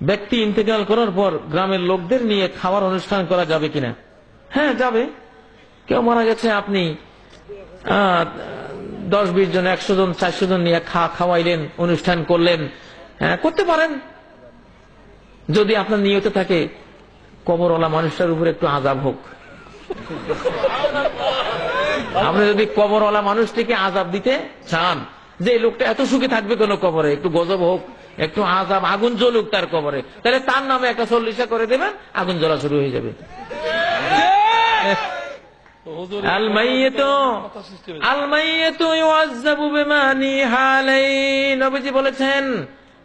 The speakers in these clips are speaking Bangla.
ব্যক্তি ইন্তেকাল করার পর গ্রামের লোকদের নিয়ে খাওয়ার অনুষ্ঠান করা যাবে কিনা? হ্যাঁ, যাবে। কেউ মারা গেছে, আপনি 10-20 জন, 100 জন, 400 জন নিয়ে খাওয়াইলেন, অনুষ্ঠান করলেন, হ্যাঁ করতে পারেন। যদি আপনার নিয়ত থাকে কবরওয়ালা মানুষটার উপর একটু আযাব হোক, আপনি যদি কবরওয়ালা মানুষটিকে আযাব দিতে চান, যে এই লোকটা এত সুখে থাকবে কোন কবরে, একটু গজব হোক, একটু আযাব, আগুন জ্বলুক তার কবরে, তাহলে তার নামে একটা 40 করে দেবেন, আগুন জ্বলা শুরু হয়ে যাবে। আল মাইয়িতু ইউআযাবু বিমা নিহা আলাইহি, নবীজি বলেছেন,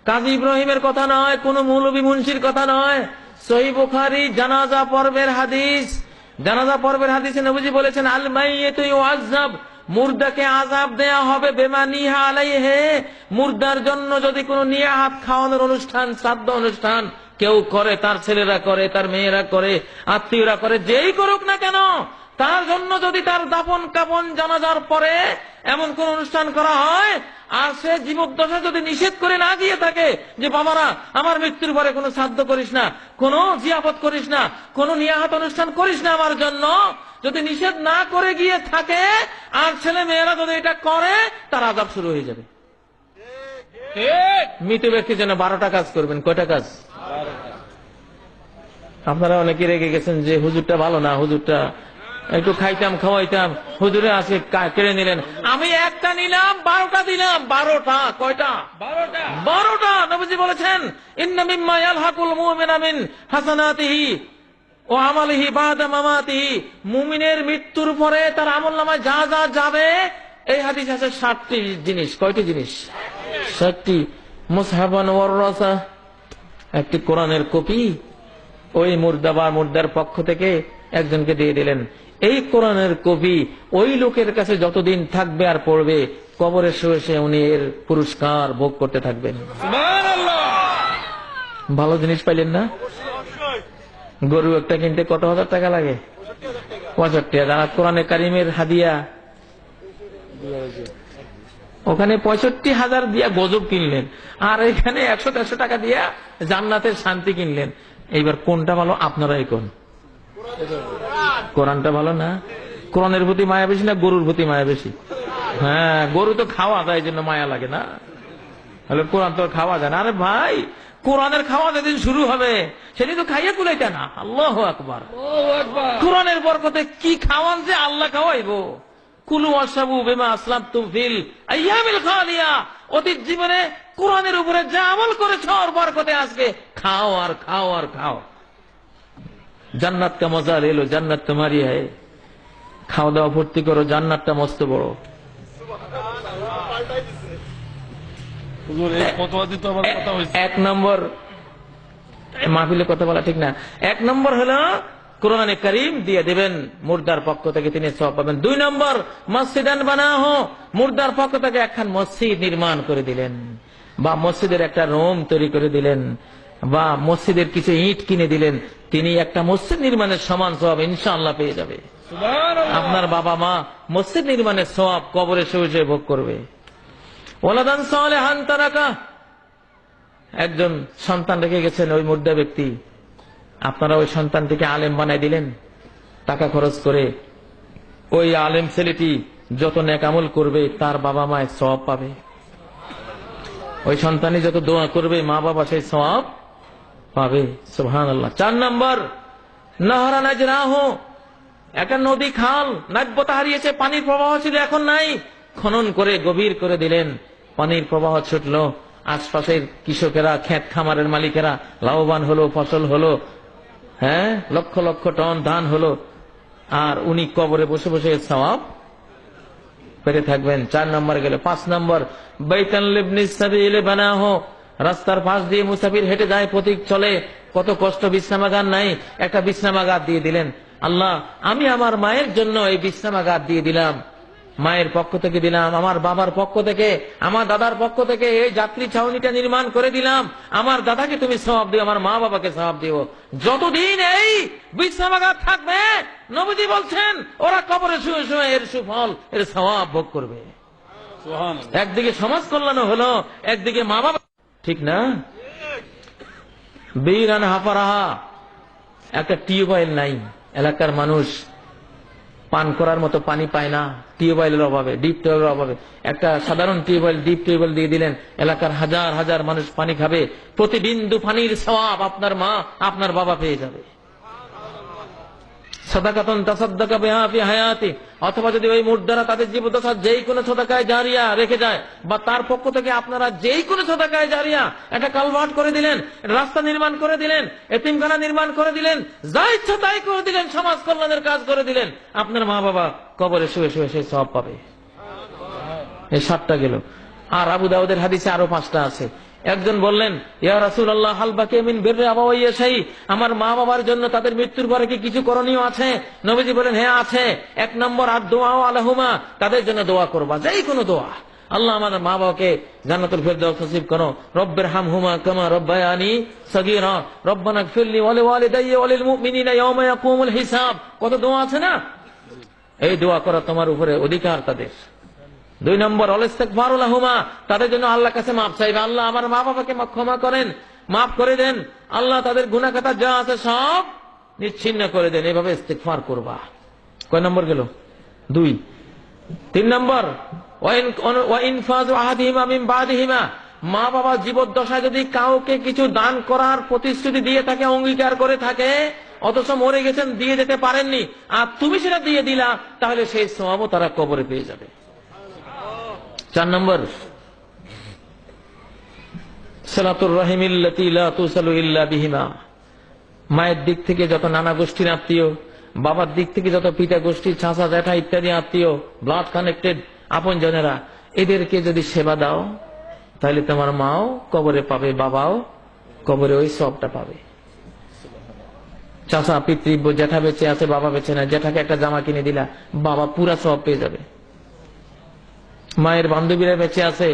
কাজী ইব্রাহিমের কথা নয়, কোন মৌলভী মুন্সির কথা নয়, সহিহ বুখারী জানাজা পর্বের হাদিস। জানাজা পর্বের হাদিসে নবীজি বলেছেন, আল মাইয়িতু ইউআযাব, মুর্দাকে আযাব দেয়া হবে, বিমা নিহা আলাইহি, মুর্দার জন্য যদি কোনো নিয়াহাত খাওয়ানোর অনুষ্ঠান, শ্রাদ্ধ অনুষ্ঠান কেউ করে, তার ছেলেরা করে, তার মেয়েরা করে, আত্মীয়রা করে, যেই করুক না কেন, তার জন্য যদি তার দাফন কাফন জানাজার পরে এমন কোন অনুষ্ঠান করা হয়, আর সে জীবদ্দশায় যদি নিষেধ করে না গিয়ে থাকে যে বাবারা আমার মৃত্যুর পরে কোনো শ্রাদ্ধ করিস না, কোনো জিয়াফত করিস না, কোনো নিয়াহাত অনুষ্ঠান করিস না আমার জন্য, যদি নিষেধ না করে গিয়ে থাকে আর ছেলে মেয়েরা যদি এটা করে, তার আযাব শুরু হয়ে যাবে। মৃত ব্যক্তির জন্য 12টা কাজ করবেন। কয়টা কাজ? আপনারা অনেকে রেগে গেছেন যে হুজুরটা ভালো না, হুজুরটা একটু খাইতাম খাওয়াইতাম, হুজুরে আজকে কেড়ে নিলেন। আমি একটা নিলাম, 12টা দিলাম। 12টা কয়টা? 12টা। নবীজি বলেছেন, ইন্না মিম্মা ইয়ালহাকুল মুমিনা মিন হাসানাতিহি ওয়া আমালিহি বাদা মামাতিহি, মুমিনের মৃত্যুর পরে তার আমলনামায় যা যা যাবে, এই হাদিস আছে 60টি জিনিস। কয়টি জিনিস? 60টি। মুসহাবান ওয়াররাসা, একটি কোরআনের কপি ওই মুর্দা বা মুর্দার পক্ষ থেকে একজনকে দিয়ে দিলেন। এই কোরআনের কপি ওই লোকের কাছে যতদিন থাকবে আর পড়বে, কবরে শুয়ে শুয়ে উনি এর পুরস্কার ভোগ করতে থাকবেন। ভালো জিনিস পাইলেন না? গরু একটা কিনতে কত হাজার টাকা লাগে? 65,000। আর কোরআনে কারিমের হাদিয়া ওখানে 65,000 দিয়া গজব কিনলেন, আর এখানে 100-150 টাকা দিয়া জান্নাতের শান্তি কিনলেন। এইবার কোনটা ভালো? আপনারাই কোন? কোরআনটা ভালো না? কোরআনের প্রতি মায়া বেশি না গরুর প্রতি মায়া বেশি? হ্যাঁ, গরু তো খাওয়া যায়, এই জন্য মায়া লাগে না, তাহলে কোরআন তো খাওয়া যায় না। আরে ভাই, কোরআনের খাওয়া যেদিন শুরু হবে সেদিন তো খাইয়া কুলাইতে না। আল্লাহু আকবার। কোরআনের বরকতে কি খাওয়ান যে আল্লাহ খাওয়াইবো। কুলু ওয়াশরাবু বিমা আসলাফতুম ফিল আইয়ামিল খালিয়া, অতীত জীবনে কোরআনের উপরে যা আমল করেছ ওর বরকতে আজকে খাও আর খাও আর খাও। জান্নাত কা মজা লে লো, জান্নাত তোমারই হ্যায়। খাওয়া দাওয়া ভর্তি করো, জান্নাতটা মস্ত বড়। এক নম্বর, মাহফিলে কথা বলা ঠিক না। 1 নম্বর হলো কোরআনে কারীম দিয়ে দেবেন, মুর্দার পক্ষ থেকে তিনি সওয়াব পাবেন। 2 নম্বর, মসজিদান বানাহু, মুর্দার পক্ষ থেকে একখান মসজিদ নির্মাণ করে দিলেন, বা মসজিদের একটা রুম তৈরি করে দিলেন, বা মসজিদের কিছু ইট কিনে দিলেন, তিনি একটা মসজিদ নির্মাণের সমান সওয়াব ইনশাআল্লাহ পেয়ে যাবে। আপনার বাবা মা মসজিদ নির্মাণের সওয়াব কবরে শুয়ে শুয়ে ভোগ করবে। ওয়ালাদান সালেহান তারাকা, একজন সন্তান রেখে গেছেন ওই মুর্দা ব্যক্তি, আপনারা ওই সন্তানটিকে আলেম বানাই দিলেন টাকা খরচ করে। ওই আলেম ছেলেটি যত নেক আমল করবে তার বাবা মায়ের সওয়াব পাবে। ওই সন্তানই যত দোয়া করবে মা বাবা সেই সওয়াব পাবে। সুবহানাল্লাহ। 4 নম্বর, নহরা নাজরাহু, একটা নদী খাল নাব্যতা হারিয়েছে, পানির প্রবাহ ছিল এখন নাই, খনন করে গভীর করে দিলেন, পানির প্রবাহ ছুটলো, আশপাশের কৃষকেরা, ক্ষেত খামারের মালিকেরা লাভবান হলো, ফসল হলো, হ্যাঁ, লক্ষ লক্ষ টন ধান হলো, আর উনি কবরে বসে বসে সওয়াব পেতে থাকবেন। 4 নম্বর গেল। 5 নম্বর, বাইতান লিবনিস সাবিল বানাহু, রাস্তার পাশ দিয়ে মুসাফির হেঁটে যায়, পথিক চলে, কত কষ্ট, বিশ্রামাগার নাই, একটা বিশ্রামাগার দিয়ে দিলেন। আল্লাহ, আমি আমার মায়ের জন্য এই বিশ্রামাগার দিয়ে দিলাম, মায়ের পক্ষ থেকে দিলাম, আমার বাবার পক্ষ থেকে, আমার দাদার পক্ষ থেকে এই যাত্রী ছাউনিটা নির্মাণ করে দিলাম। আমার দাদাকে তুমি সওয়াব দিও, আমার মা বাবাকে সওয়াব দিও। যতদিন এই বিশ্রামাগার থাকবে, নবীজি বলছেন, ওরা কবরে শুয়ে শুয়ে এর সুফল, এর সওয়াব ভোগ করবে। একদিকে সমাজ কল্যাণ হলো, একদিকে মা বাবা, ঠিক না? বীরান হাফারাহা, একটা টিউবওয়েল নাই, এলাকার মানুষ পান করার মতো পানি পায় না টিউবওয়েলের অভাবে, ডিপ টিউবওয়েলের অভাবে। একটা সাধারণ টিউবওয়েল, ডিপ টিউবওয়েল দিয়ে দিলেন, এলাকার হাজার হাজার মানুষ পানি খাবে, প্রতি বিন্দু পানির সওয়াব আপনার মা আপনার বাবা পেয়ে যাবে। সাদাকাতুন তাসাদ্দাকা বিহা ফি হায়াতি, অথবা যদি ওই মুর্দারা তাদের জীবদ্দশা যেই কোনো সাদাকায়ে জারিয়া রেখে যায়, বা তার পক্ষ থেকে আপনারা যেই কোনো সাদাকায়ে জারিয়া, একটা কালভার্ট করে দিলেন, রাস্তা নির্মাণ করে দিলেন, এতিমখানা নির্মাণ করে দিলেন, যা ইচ্ছা তাই করে দিলেন, সমাজ কল্যাণের কাজ করে দিলেন, আপনার মা বাবা কবরে শুয়ে শুয়ে সেই সওয়াব পাবে। এই 7টা গেল। আর আবু দাউদের হাদিসে আরো 5টা আছে। একজন বললেন, ইয়া রাসূলুল্লাহ, হাল বাকি মিন বিররি আবাওয়াইয়া শাই, আমার মা বাবার জন্য তাদের মৃত্যুর পরে কি কিছু করণীয় আছে? নবীজি বলেন, হ্যাঁ আছে। 1 নম্বর, আর দোয়া আলাহুমা, তাদের জন্য দোয়া করবা, যেই কোনো দোয়া। আল্লাহ আমাদের মা বাবাকে জান্নাতুল ফেরদাউস নসিব করো। রব্বির হামহুমা কামা রব্বায়ানি সগীরা, রব্বানা ইগফিরলি ওয়া লিওয়ালিদাইয়া ওয়া লিল মুমিনিনা ইয়াওমা ইয়াকুমুল হিসাব। কত দোয়া আছে না? এই দোয়া করা তোমার উপরে অধিকার তাদের। 2 নম্বর, ইস্তিগফারু লাহুমা, তাদের জন্য আল্লাহর কাছে মাপ চাইবে, আল্লাহ আমার মা বাবাকে ক্ষমা করেন, মাফ করে দেন, আল্লাহ তাদের গুনাহ খাতা যা আছে সব নিচ্ছিন্ন করে দেন, এভাবে ইস্তিগফার করবা। কয় নম্বর গেল? 2। 3 নম্বর, ওয়া ইনফাযু আহাদিহিমা মিন বাদিহিমা, মা বাবা জীবদ্দশায় যদি কাউকে কিছু দান করার প্রতিশ্রুতি দিয়ে থাকে, অঙ্গীকার করে থাকে, অথচ মরে গেছেন, দিয়ে যেতে পারেননি, আর তুমি সেটা দিয়ে দিলা, তাহলে সেই সওয়াবও তারা কবরে পেয়ে যাবে। 4 নম্বর, সালাতুর রাহিমিল্লাতী লা তুসালু ইল্লা বিহিমা, মায়ের দিক থেকে যত নানা গোষ্ঠীর আত্মীয়, বাবার দিক থেকে যত পিতা গোষ্ঠী, চাচা জ্যাঠা ইত্যাদি আত্মীয়, ব্লাড কানেক্টেড আপন জনেরা, এদেরকে যদি সেবা দাও, তাহলে তোমার মাও কবরে পাবে, বাবাও কবরে ওই সবটা পাবে। চাচা পিতৃ জ্যাঠা বেঁচে আছে, বাবা বেঁচে না, জ্যাঠাকে একটা জামা কিনে দিলা, বাবা পুরা সব পেয়ে যাবে। মায়ের বান্ধবীরা বেঁচে আছে,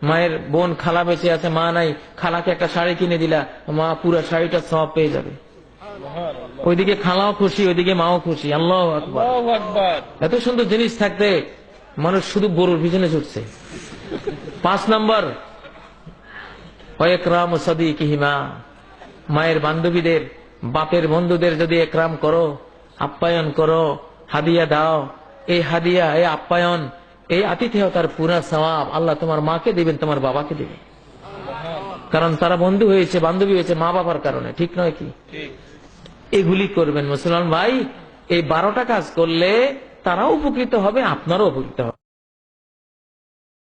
মায়ের বোন খালা বেঁচে আছে, মা নাই, খালাকে একটা শাড়ি কিনে দিলা, মা পুরা শাড়িটা সব পেয়ে যাবে। ওইদিকে খালাও খুশি, ওইদিকে মাও খুশি। আল্লাহু আকবার। এত সুন্দর জিনিস থাকতে মানুষ শুধু গরুর পিছনে ছুটছে। 5 নম্বর, ওয়া ইকরামু সাদিকিহিমা, মায়ের বান্ধবীদের, বাপের বন্ধুদের যদি একরাম করো, আপ্যায়ন করো, হাদিয়া দাও, এই হাদিয়া, এই আপ্যায়ন, এই আতিথেয়তার পুরা সওয়াব আল্লাহ তোমার মাকে দিবেন, তোমার বাবাকে দিবেন, কারণ তারা বন্ধু হয়েছে, বান্ধবী হয়েছে মা বাবার কারণে। ঠিক নয় কি? এগুলি করবেন মুসলমান ভাই। এই 12টা কাজ করলে তারাও উপকৃত হবে, আপনারও উপকৃত হবে।